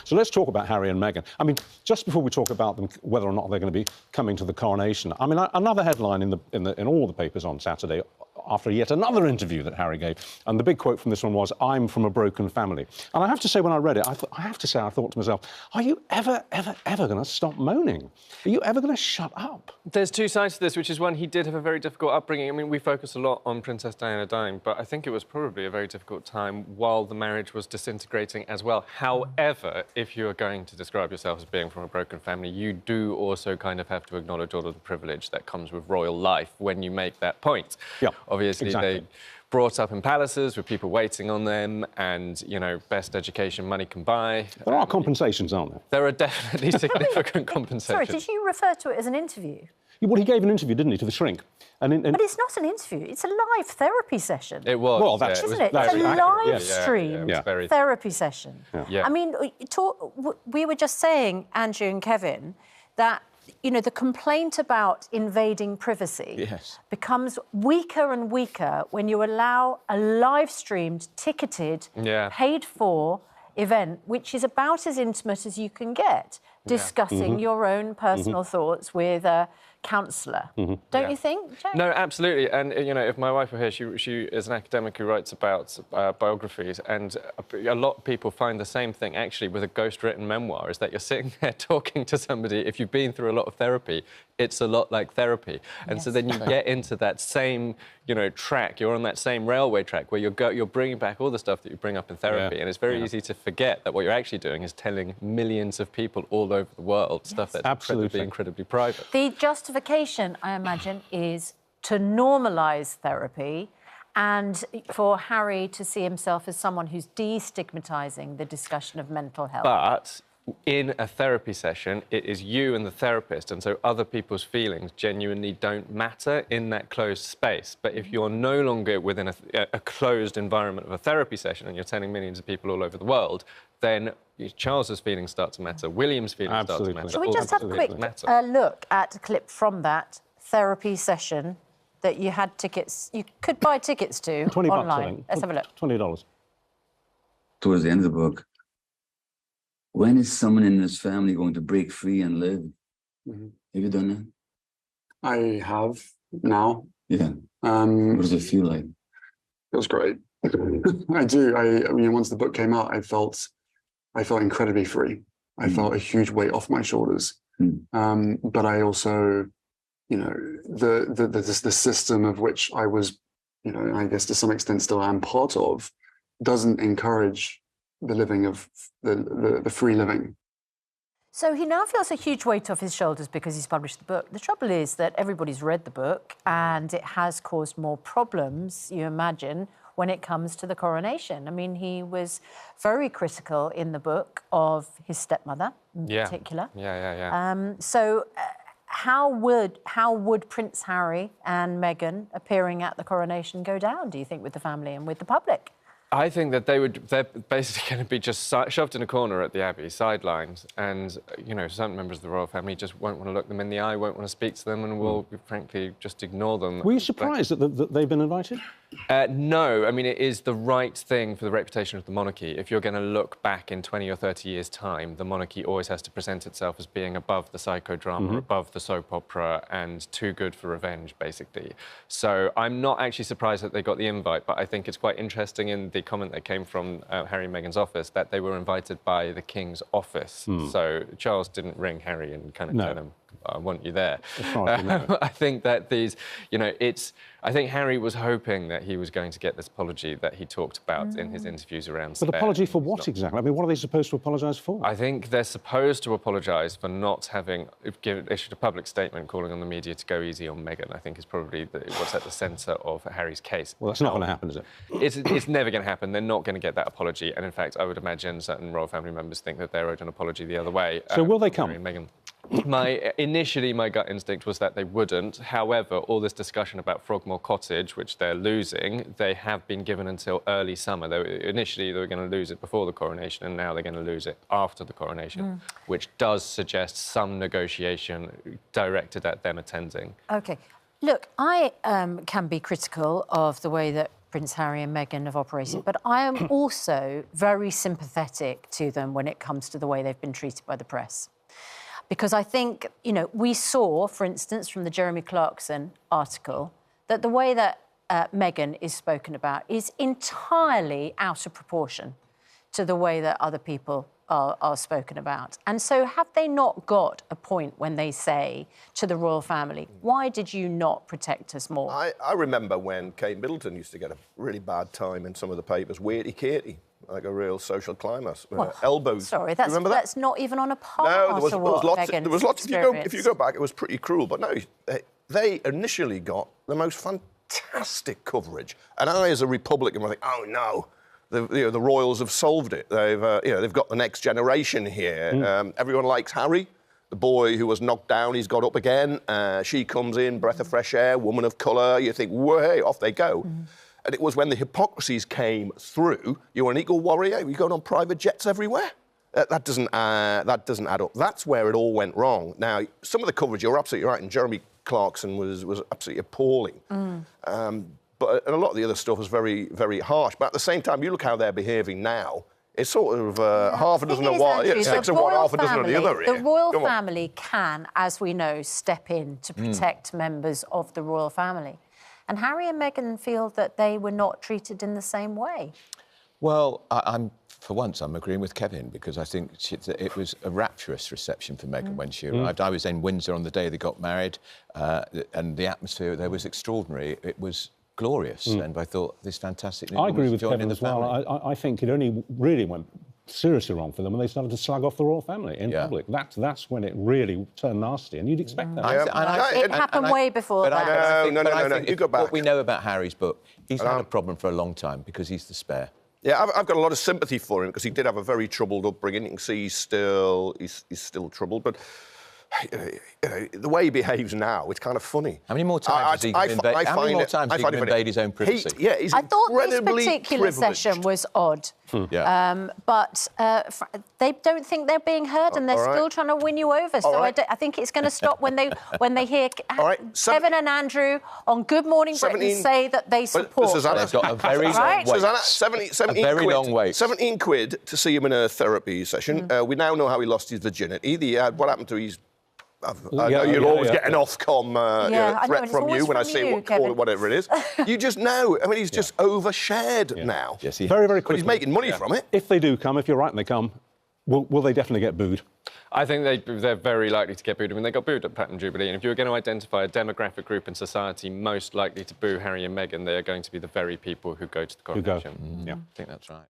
So let's talk about Harry and Meghan. I mean, just before we talk about them, whether or not they're going to be coming to the coronation, I mean, another headline in all the papers on Saturday, after yet another interview that Harry gave, and the big quote from this one was, "I'm from a broken family." And I have to say, when I read it, I thought to myself, are you ever going to stop moaning? Are you ever going to shut up? There's two sides to this, which is one, he did have a very difficult upbringing. I mean, we focus a lot on Princess Diana dying, but I think it was probably a very difficult time while the marriage was disintegrating as well. However, if you're going to describe yourself as being from a broken family, you do also kind of have to acknowledge all of the privilege that comes with royal life when you make that point. Yeah. Obviously, exactly. they brought up in palaces with people waiting on them and, you know, best education money can buy. There are compensations, aren't there? There are definitely significant compensations. Sorry, did you refer to it as an interview? Well, he gave an interview, didn't he, to the shrink? But it's not an interview, it's a live therapy session. It was. Well, that's... Isn't it? It's a live-streamed therapy session. Yeah. I mean, we were just saying, Andrew and Kevin, that you know, the complaint about invading privacy becomes weaker and weaker when you allow a live-streamed, ticketed, paid-for event, which is about as intimate as you can get, discussing your own personal thoughts with a counsellor. Don't you think, Jack? No, absolutely. And, you know, if my wife were here, she is an academic who writes about biographies, and a lot of people find the same thing, actually, with a ghost-written memoir, is that you're sitting there talking to somebody. If you've been through a lot of therapy, it's a lot like therapy. And so then you get into that same, you know, track. You're on that same railway track where you're bringing back all the stuff that you bring up in therapy, and it's very easy to forget that what you're actually doing is telling millions of people all over the world stuff that's incredibly private. The justification, I imagine, is to normalise therapy and for Harry to see himself as someone who's destigmatising the discussion of mental health. But in a therapy session, it is you and the therapist, and so other people's feelings genuinely don't matter in that closed space. But if you're no longer within a closed environment of a therapy session and you're telling millions of people all over the world, then Charles's feelings start to matter, William's feelings start to matter. Shall we just have a quick look at a clip from that therapy session that you had tickets, you could buy tickets to $20 online? Let's have a look. $20. Towards the end of the book, when is someone in this family going to break free and live? Have you done that? I have now. Yeah. What does it feel like? It was great. I do. I mean, once the book came out, I felt incredibly free. I felt a huge weight off my shoulders. But I also, you know, the system of which I was, you know, I guess to some extent still am part of, doesn't encourage the living of the free living. So he now feels a huge weight off his shoulders because he's published the book. The trouble is that everybody's read the book and it has caused more problems, you imagine, when it comes to the coronation. I mean, he was very critical in the book of his stepmother in particular. So how would Prince Harry and Meghan appearing at the coronation go down, do you think, with the family and with the public? I think that they're basically going to be just shoved in a corner at the Abbey, sidelined, and, you know, some members of the royal family just won't want to look them in the eye, won't want to speak to them, and will, frankly, just ignore them. Were you surprised that they've been invited? No. I mean, it is the right thing for the reputation of the monarchy. If you're going to look back in 20 or 30 years' time, the monarchy always has to present itself as being above the psychodrama, above the soap opera, and too good for revenge, basically. So I'm not actually surprised that they got the invite, but I think it's quite interesting in the comment that came from Harry and Meghan's office that they were invited by the King's office. So Charles didn't ring Harry and kind of tell him, I want you there. I think that these, you know, I think Harry was hoping that he was going to get this apology that he talked about in his interviews around Spain. But apology for what exactly? I mean, what are they supposed to apologise for? I think they're supposed to apologise for not having issued a public statement calling on the media to go easy on Meghan. I think is probably what's at the centre of Harry's case. Well, that's not going to happen, is it? It's never going to happen. They're not going to get that apology. And in fact, I would imagine certain royal family members think that they're owed an apology the other way. So will they come? Harry and Meghan. Initially, my gut instinct was that they wouldn't. However, all this discussion about Frogmore Cottage, which they're losing, they have been given until early summer. Initially, they were going to lose it before the coronation, and now they're going to lose it after the coronation, which does suggest some negotiation directed at them attending. OK. Look, I can be critical of the way that Prince Harry and Meghan have operated, but I am also very sympathetic to them when it comes to the way they've been treated by the press. Because I think, you know, we saw, for instance, from the Jeremy Clarkson article, that the way that Meghan is spoken about is entirely out of proportion to the way that other people are spoken about. And so have they not got a point when they say to the royal family, why did you not protect us more? I remember when Kate Middleton used to get a really bad time in some of the papers, weighty Katie, like a real social climber. Elbows. Sorry, that's not even on a par No, there was lots. Meghan's There was lots. If you go back, it was pretty cruel. But no, they initially got the most fantastic coverage, and I, as a Republican, was like, oh no. The royals have solved it. They've got the next generation here. Everyone likes Harry, the boy who was knocked down. He's got up again. She comes in, breath of fresh air, woman of colour. You think, way off they go. And it was when the hypocrisies came through. You're an eagle warrior. You're going on private jets everywhere. That doesn't add up. That's where it all went wrong. Now, some of the coverage, you're absolutely right, and Jeremy Clarkson was absolutely appalling. But a lot of the other stuff was very, very harsh. But at the same time, you look how they're behaving now. It's sort of half a dozen of one, 6 of one, half a dozen of the other. The royal family can, as we know, step in to protect members of the royal family. And Harry and Meghan feel that they were not treated in the same way. Well, for once, I'm agreeing with Kevin, because I think it was a rapturous reception for Meghan when she arrived. I was in Windsor on the day they got married, and the atmosphere there was extraordinary. It was glorious, and I thought this fantastic news. I agree with Kevin in the as well. family. I think it only really went seriously wrong for them when they started to slug off the royal family in public. That's when it really turned nasty, and you'd expect that. It happened way before that. No. You go back. What we know about Harry's book, he's had a problem for a long time because he's the spare. Yeah, I've got a lot of sympathy for him because he did have a very troubled upbringing. You can see he's still troubled, but the way he behaves now, it's kind of funny. How many more times has he invade his own privacy? He's I thought this incredibly particular privileged. session was odd. But they don't think they're being heard, and they're still trying to win you over. So I think it's going to stop when they hear Kevin and Andrew on Good Morning Britain say that they support. They've got a very long wait. Susanna, 17 very quid, long wait. 17 quid to see him in a therapy session. We now know how he lost his virginity. What happened to his... I know you'll always get an Ofcom threat from you when I say whatever it is. You just know. I mean, he's just overshared now. Yes, very, very quickly. But he's making money from it. If they do come, if you're right and they come, will they definitely get booed? I think they're very likely to get booed. I mean, they got booed at Platinum Jubilee, and if you were going to identify a demographic group in society most likely to boo Harry and Meghan, they are going to be the very people who go to the coronation. Yeah, I think that's right.